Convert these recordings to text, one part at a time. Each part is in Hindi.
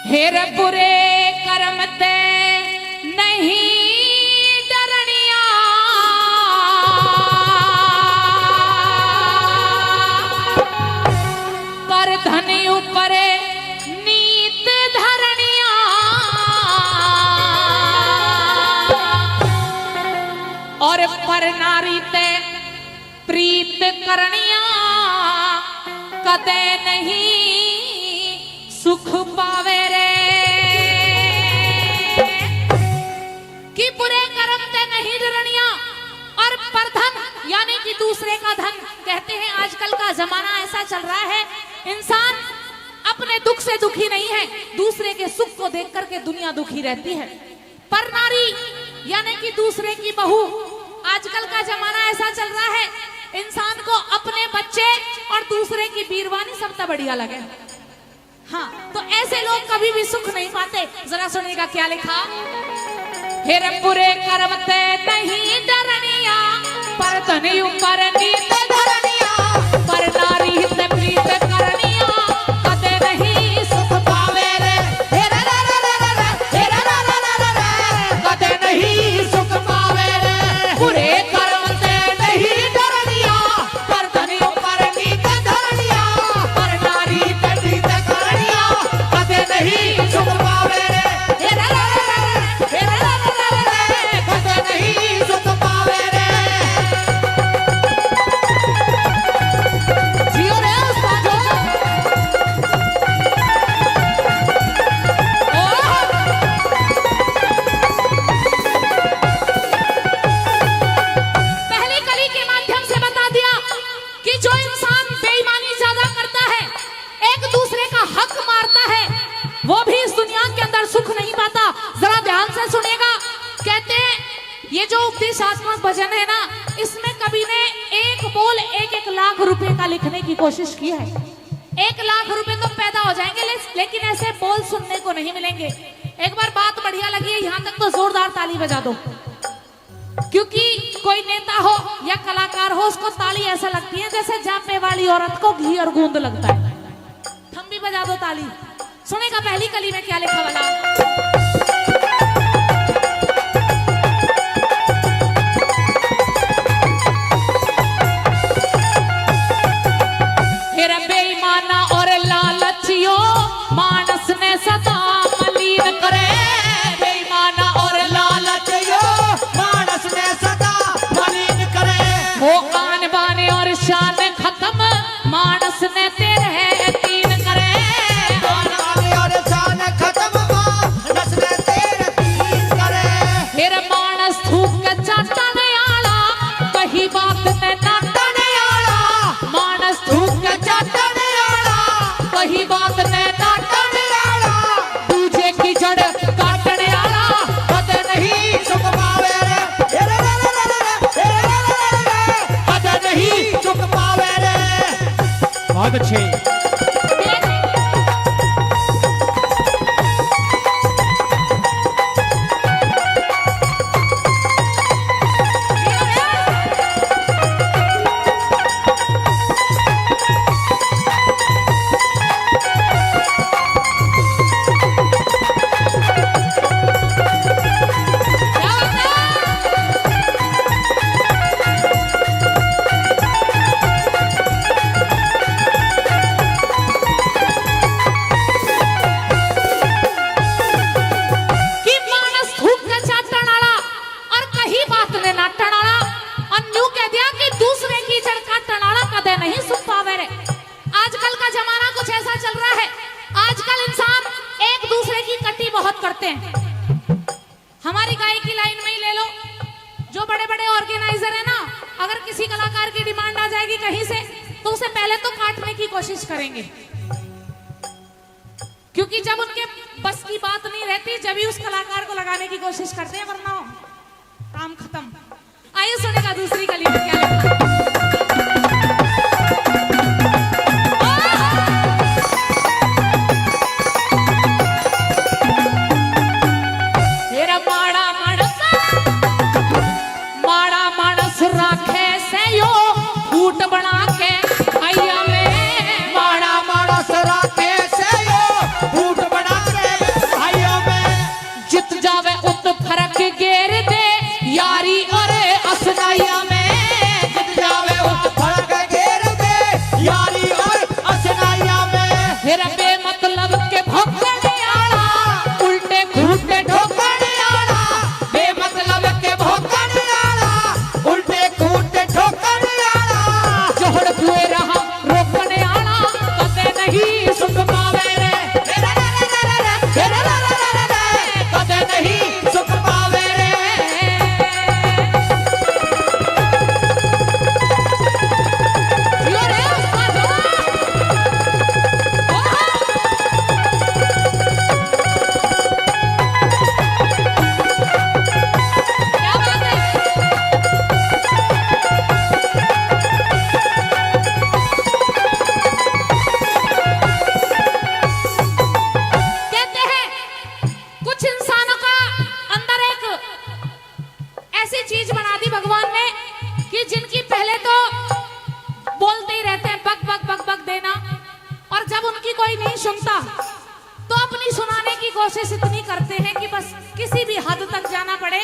हेर बुरे कर्म ते नहीं डरनिया, पर धन ऊपर नीत धरनिया। और पर नारी ते प्रीत करनिया, कदे नहीं सुख पावे रे। कि बुरे कर्म ते नहीं डरनिया और पर धन यानी कि दूसरे का धन। कहते हैं आजकल का जमाना ऐसा चल रहा है, इंसान अपने दुख से दुखी नहीं है, दूसरे के सुख को देख करके दुनिया दुखी रहती है। पर नारी यानी कि दूसरे की बहू, आजकल का जमाना ऐसा चल रहा है, इंसान को अपने बच्चे और दूसरे की बीरवानी सबसे बढ़िया लगे। हाँ, तो ऐसे लोग कभी भी सुख नहीं पाते। जरा सुनिएगा क्या लिखा। हेर बुरे कर्म ते नहीं डरनिया, पर धन ऊपर नीत धरनिया। पर नारी ते प्रीत करनिया, कदे नहीं सुख पावे रे। हेर रे रे रे रे रे, हेर रे रे रे रे, कदे नहीं सुख पावे रे। बुरे कर्म ते नहीं डरनिया, पर धन ऊपर नीत धरनिया। पर नारी ते प्रीत करनिया, कदे नहीं सुख पावे रे। हेर रे रे रे रे, हेर रे रे रे रे, कदे नहीं सुख पावे रे। जियो रे उस्तादो। पहली कली के माध्यम से बता दिया कि जो इंसान बेईमानी ज्यादा करता है, एक दूसरे का हक मारता है, वो भी इस दुनिया के अंदर सुख नहीं पाता। जरा ध्यान से सुनेगा। कहते हैं ये जो उपदेशात्मक भजन है ना, इसमें कवि ने एक बोल 1-1 लाख रुपए का लिखने की कोशिश की है। 1 लाख रुपए तो पैदा हो जाएंगे, लेकिन ऐसे बोल सुनने को नहीं मिलेंगे। एक बार बात बढ़िया लगी है यहाँ तक तो जोरदार ताली बजा दो, क्योंकि कोई नेता हो या कलाकार हो, उसको ताली ऐसा लगती है जैसे जापे वाली औरत को घी और गूंद लगता है। हम भी बजा दो ताली। सुनेगा पहली कली में क्या लिखा वाला। हेर बेईमाना और लालचियो, मानस ने सदा मलिन करे। बेईमाना और लालचियो, मानस ने सदा मलिन करे। हो आन बाने और शान खत्म, मानस ने तेरे तीन करे। आन बाने और शान खत्म, मानस ने तेरे तीन करे। फिर मानस थूक के चाटने आला, कही बात ने नाटने आला। मानस थूक के चाटने आला, कही बात ने नाटने आला। दूजे की जड़ काटने आला, कदे नहीं सुख पावे रे। रे रे रे रे रे, रे रे रे रे, कदे नहीं सुख पावे रे। बहुत अच्छे। हमारी गाय की लाइन में ही ले लो, जो बड़े बड़े ऑर्गेनाइजर है ना, अगर किसी कलाकार की डिमांड आ जाएगी कहीं से, तो उसे पहले तो काटने की कोशिश करेंगे, क्योंकि जब उनके बस की बात नहीं रहती, जब ही उस कलाकार को लगाने की कोशिश करते हैं, वरना काम खत्म। आइए सुनेगा दूसरी कली में क्या लिखा है। बना के आइया में माड़ा माड़ा सराखे से यो, फूट बना के सुनता तो अपनी सुनाने की कोशिश इतनी करते हैं कि बस किसी भी हद तक जाना पड़े,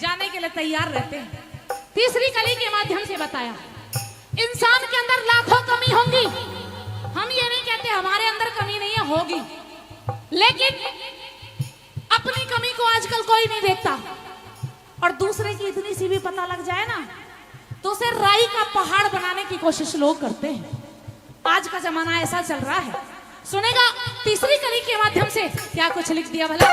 जाने के लिए तैयार रहते हैं। तीसरी कली के माध्यम से बताया, इंसान के अंदर लाखों कमी होंगी, हम ये नहीं कहते हमारे अंदर कमी नहीं है, होगी, लेकिन अपनी कमी को आजकल कोई नहीं देखता, और दूसरे की इतनी सी भी पता लग जाए ना तो उसे राई का पहाड़ बनाने की कोशिश लोग करते हैं। आज का जमाना ऐसा चल रहा है। सुनेगा तीसरी कली के माध्यम से क्या कुछ लिख दिया भला।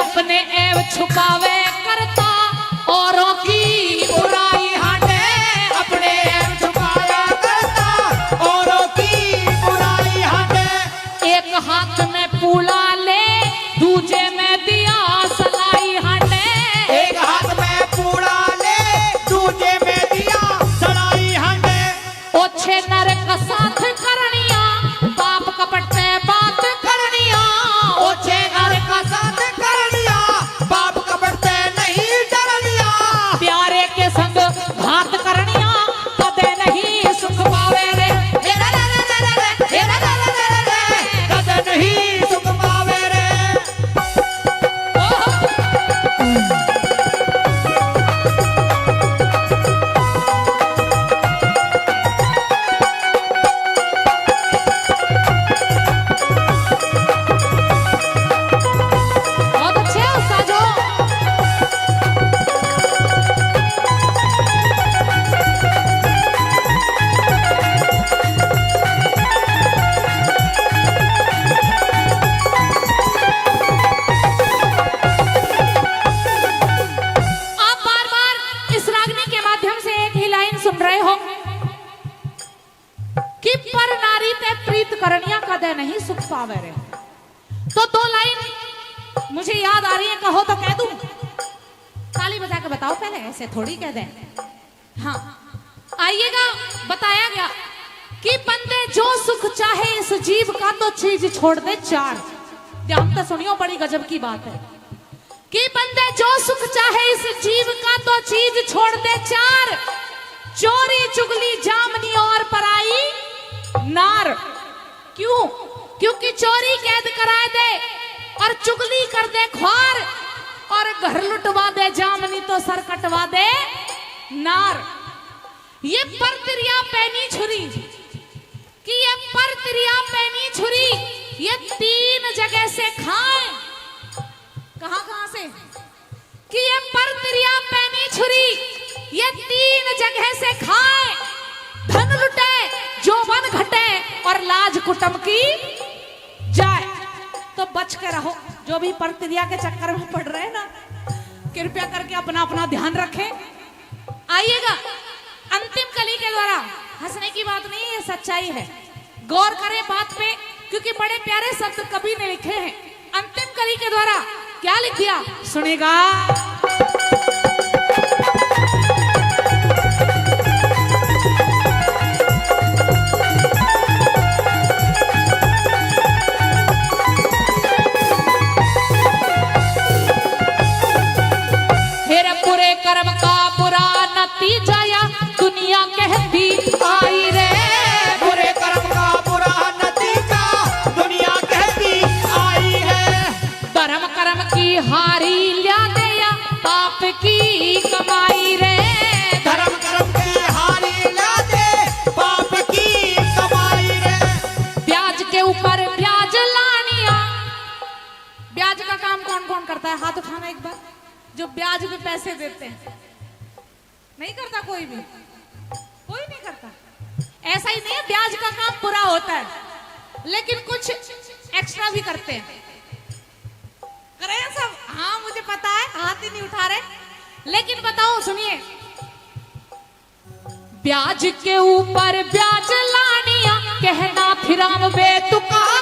अपने एव छुपावे करता औरों की बुराई हाटे, अपने एव छुपाया करता औरों की बुराई हाटे। एक हाथ में पूला ले दूजे में दिया सलाई हाटे, एक हाथ में पूड़ा ले दूजे में दिया सलाई हाटे। ओछे नर का साथ करनिया बाप कपट पे बात करनिया, ओछे नर का साथ करनिया बाप कपट से नहीं डरनिया। प्यारे के संग घात करनिया कदे नहीं सुख पावे रे, कदे नहीं सुख पावे रे। बहुत अच्छे हैं उस्तादो। आप बार बार इस रागनी के माध्यम से एक ही लाइन सुन रहे हो कि पर नारी ते प्रीत करनिया कदे नहीं सुख पावे रे। तो दो लाइन मुझे याद आ रही है, कहो तो कह दूं? ताली बजा के बताओ पहले, ऐसे थोड़ी कह दें। हाँ आइएगा, बताया गया कि बंदे जो सुख चाहे इस जीव का तो चीज छोड़ दे चार। ध्यान तो सुनियो, बड़ी गजब की बात है कि बंदे जो सुख चाहे इस जीव का तो चीज छोड़ दे चार, चोरी चुगली जामनी और पराई नार। क्यों? क्योंकि चोरी कैद कराए दे और चुगली कर दे ख्वार, और घर लुटवा दे जामनी तो सर कटवा दे नार। ये परतिरिया पैनी छुरी, कि ये परतिरिया पैनी छुरी ये तीन जगह से खाए। कहां से? कि ये परतिरिया पैनी छुरी ये तीन जगह से खाए, धन लुटे जोबन घटे और लाज कुटुंब की जाए। तो बच के रहो, जो भी परतिरिया के चक्कर में पड़ रहे हैं ना, कृपया करके अपना अपना ध्यान रखें। आइएगा अंतिम कली के द्वारा, हंसने की बात नहीं है, सच्चाई है, गौर करें बात पे, क्योंकि बड़े प्यारे शब्द कवि ने लिखे हैं। अंतिम कली के द्वारा क्या लिख दिया सुनेगा। कर्म का बुरा नतीजा या दुनिया कहती आई रे, बुरे कर्म का बुरा नतीजा दुनिया कहती आई है। धर्म कर्म की हारी ल्या दे या पाप की कमाई रे, धर्म कर्म की हारी ला दे पाप की कमाई रे। ब्याज के ऊपर ब्याज लानिया। ब्याज का काम कौन कौन करता है? हाथ उठाना एक बार। जो ब्याज पे पैसे देते हैं, नहीं करता कोई भी, कोई नहीं करता। ऐसा ही नहीं है, ब्याज का काम बुरा होता है, लेकिन कुछ एक्स्ट्रा भी करते हैं। करें सब? हाँ मुझे पता है, हाथ ही नहीं उठा रहे, लेकिन बताओ सुनिए। ब्याज के ऊपर ब्याज लानिया कहना फिराम बे तू कहा